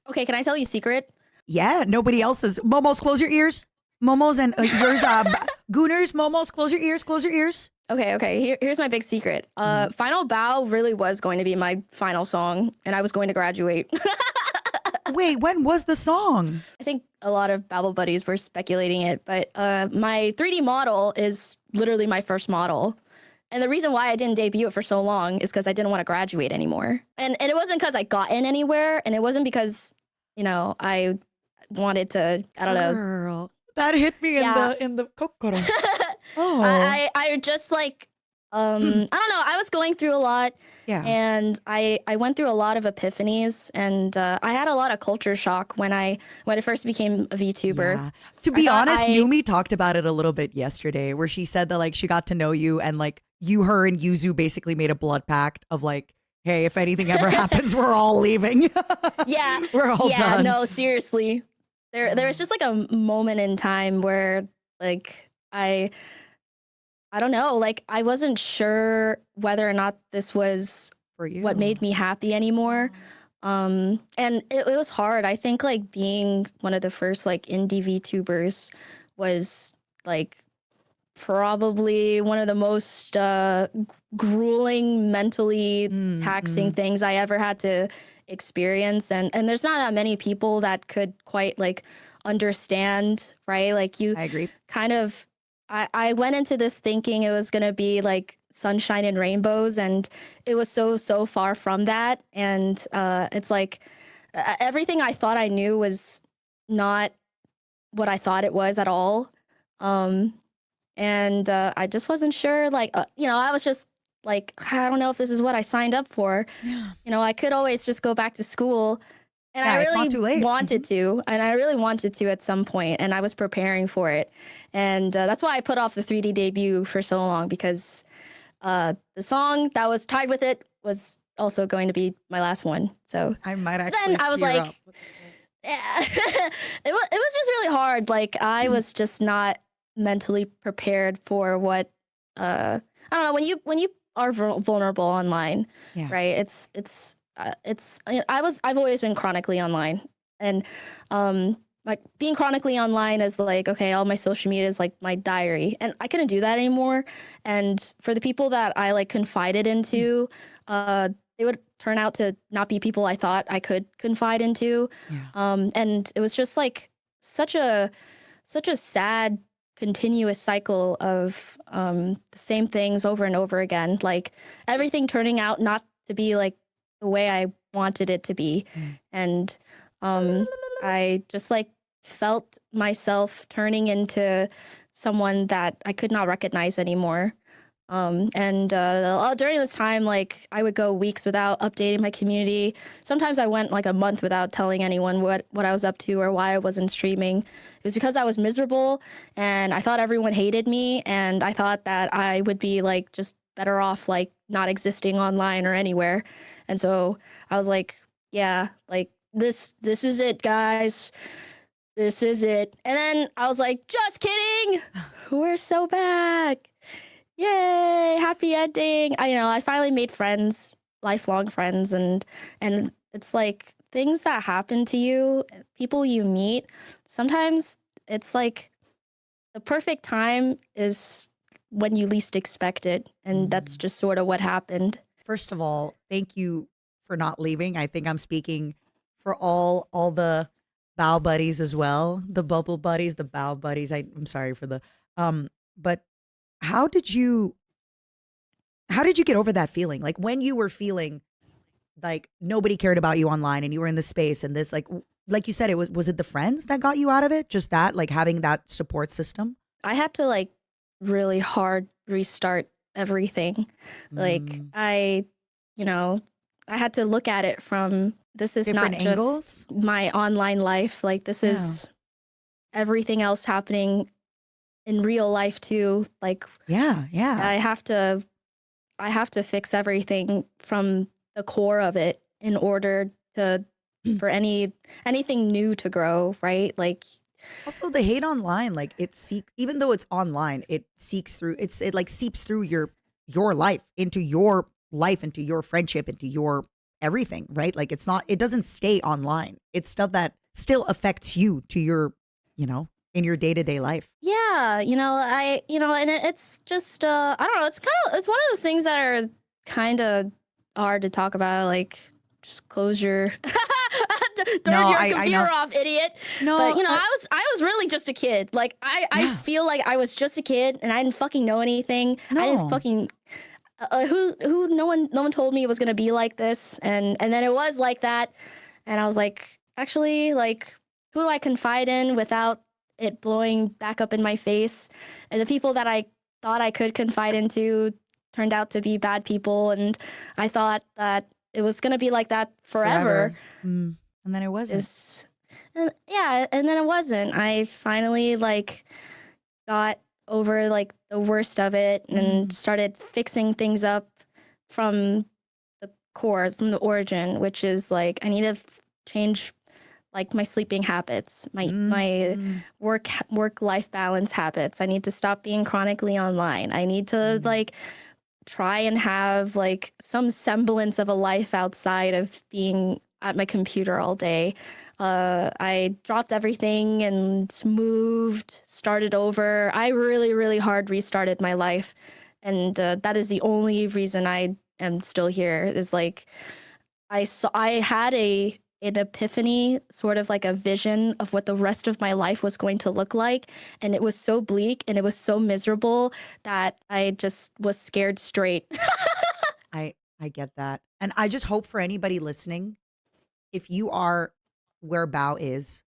Okay, can I tell you a secret? Yeah, nobody else's. Momos, close your ears. Momos and yours, Gooners, Momos, close your ears, close your ears. Okay. Here's my big secret. Mhm. Final Bow really was going to be my final song, and I was going to graduate. Wait, when was the song? I think a lot of Babel buddies were speculating it, but my 3D model is literally my first model. And the reason why I didn't debut it for so long is because I didn't want to graduate anymore. And it wasn't because I got in anywhere, and it wasn't because, I wanted to, I don't know. Girl, that hit me Yeah. in the kokoro. Oh, I just like, I don't know. I was going through a lot. yeah. And I went through a lot of epiphanies, and I had a lot of culture shock when I first became a VTuber. Yeah. To be honest, Numi talked about it a little bit yesterday, where she said that like she got to know you and like her and Yuzu basically made a blood pact of like, hey, if anything ever happens, we're all leaving. Yeah, we're all done. No, seriously. There was just like a moment in time where like I don't know, like I wasn't sure whether or not this was For you. what made me happy anymore. And it was hard. I think like being one of the first like indie VTubers was like probably one of the most grueling, mentally taxing things I ever had to experience. And there's not that many people that could quite like understand, right? Like I agree. Kind of I went into this thinking it was gonna be like sunshine and rainbows, and it was so far from that. And it's like everything I thought I knew was not what I thought it was at all. And I just wasn't sure. Like, I was just like, I don't know if this is what I signed up for. Yeah. I could always just go back to school. And Yeah, I it's not too late. really wanted to. And I really wanted to at some point. And I was preparing for it. And that's why I put off the 3D debut for so long, because the song that was tied with it was also going to be my last one. So I might actually then I was like, up. yeah. it was just really hard. Like I was just not mentally prepared for what I don't know, when you are vulnerable online, Yeah. right? I've always been chronically online, and like being chronically online is like, okay, all my social media is like my diary, and I couldn't do that anymore. And for the people that I like confided into, they would turn out to not be people I thought I could confide into. Yeah. And it was just like such a sad continuous cycle of the same things over and over again, like everything turning out not to be like the way I wanted it to be. And I just like felt myself turning into someone that I could not recognize anymore. And during this time, like I would go weeks without updating my community. Sometimes I went like a month without telling anyone what I was up to or why I wasn't streaming. It was because I was miserable, and I thought everyone hated me, and I thought that I would be like just better off like not existing online or anywhere. And so I was like, yeah, like this is it, guys. This is it. And then I was like, just kidding. We're so back. Yay, happy ending. I finally made friends, lifelong friends, and it's like things that happen to you, people you meet, sometimes it's like the perfect time is when you least expect it, and that's just sort of what happened. First of all, thank you for not leaving. I think I'm speaking for all the bow buddies as well, the bubble buddies, the bow buddies. I'm sorry for the but how did you get over that feeling? Like when you were feeling like nobody cared about you online and you were in the space and this like you said, was it the friends that got you out of it? Just that, like having that support system? I had to like really hard restart everything. Like I had to look at it from, this is Different not angles? just my online life. Like this is everything else happening in real life too. Like yeah. I have to fix everything from the core of it in order to for anything new to grow, right? Like also the hate online, like even though it's online, it seeks through it like seeps through your life, into your friendship, into your everything, right? Like it doesn't stay online. It's stuff that still affects you to your, in your day-to-day life. Yeah, and it's just I don't know, it's one of those things that are kind of hard to talk about, like just close your turn your computer off, idiot. No, but I was really just a kid. Like I feel like I was just a kid and I didn't fucking know anything. No. I didn't fucking who no one told me it was going to be like this, and then it was like that, and I was like, actually, like, who do I confide in without it blowing back up in my face? And the people that I thought I could confide into turned out to be bad people, and I thought that it was going to be like that forever. And then it wasn't. And then it wasn't. I finally got over the worst of it and started fixing things up from the core, from the origin, which is I need to change my sleeping habits, my work-life balance habits. I need to stop being chronically online. I need to try and have some semblance of a life outside of being at my computer all day. I dropped everything and moved, started over. I really, really hard restarted my life. And that is the only reason I am still here, is I had an epiphany, sort of like a vision of what the rest of my life was going to look like. And it was so bleak and it was so miserable that I just was scared straight. I get that. And I just hope for anybody listening, if you are where Bao is,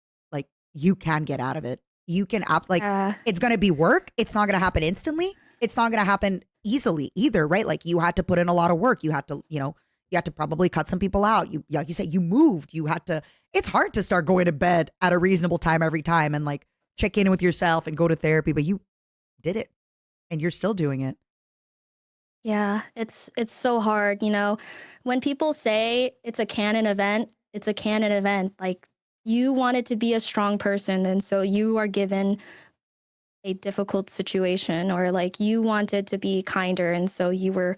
you can get out of it. You can it's going to be work. It's not going to happen instantly. It's not going to happen easily either, right? You had to put in a lot of work. You had to, you had to probably cut some people out. You, like you said, you moved. You had to, it's hard to start going to bed at a reasonable time every time and check in with yourself and go to therapy, but you did it and you're still doing it. Yeah, it's so hard. When people say it's a canon event, it's a canon event. You wanted to be a strong person, and so you are given a difficult situation, or you wanted to be kinder, and so you were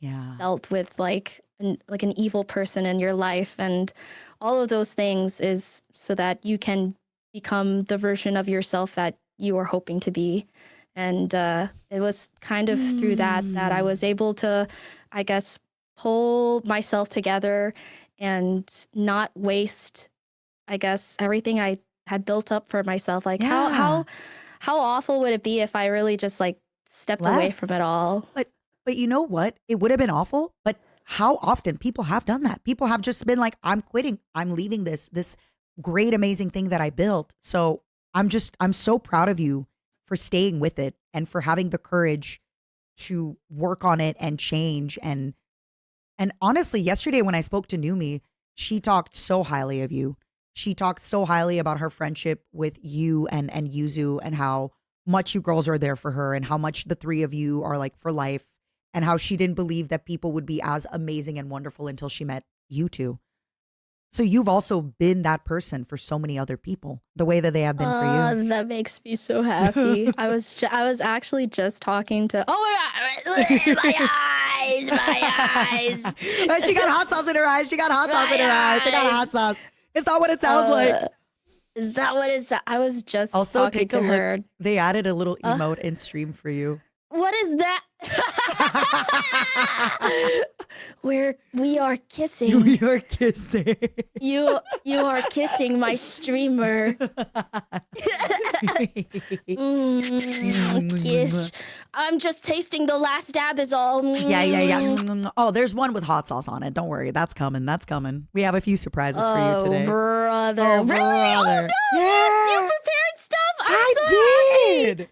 dealt with an evil person in your life, and all of those things is so that you can become the version of yourself that you are hoping to be. And it was kind of through that I was able to, I guess, pull myself together and not waste, I guess, everything I had built up for myself. How awful would it be if I really just stepped away from it all? But you know what? It would have been awful. But how often people have done that? People have just been I'm quitting. I'm leaving this great, amazing thing that I built. So I'm so proud of you for staying with it and for having the courage to work on it and change. And honestly, yesterday when I spoke to Numi, she talked so highly of you. She talked so highly about her friendship with you and Yuzu, and how much you girls are there for her, and how much the three of you are for life, and how she didn't believe that people would be as amazing and wonderful until she met you two. So you've also been that person for so many other people, the way that they have been for you. That makes me so happy. I was actually just talking to, oh my God, my eyes. She got hot sauce in her eyes. She got hot sauce. It's not what it sounds like. Is that what it's? I was just also talking to her. They added a little emote in stream for you. What is that? We are kissing. We are kissing. You are kissing my streamer. Kiss. I'm just tasting the last dab is all. Yeah. Oh, there's one with hot sauce on it. Don't worry. That's coming. We have a few surprises for you today. Brother. Oh, really? brother. Oh, no. Yeah. You prepared stuff? I did.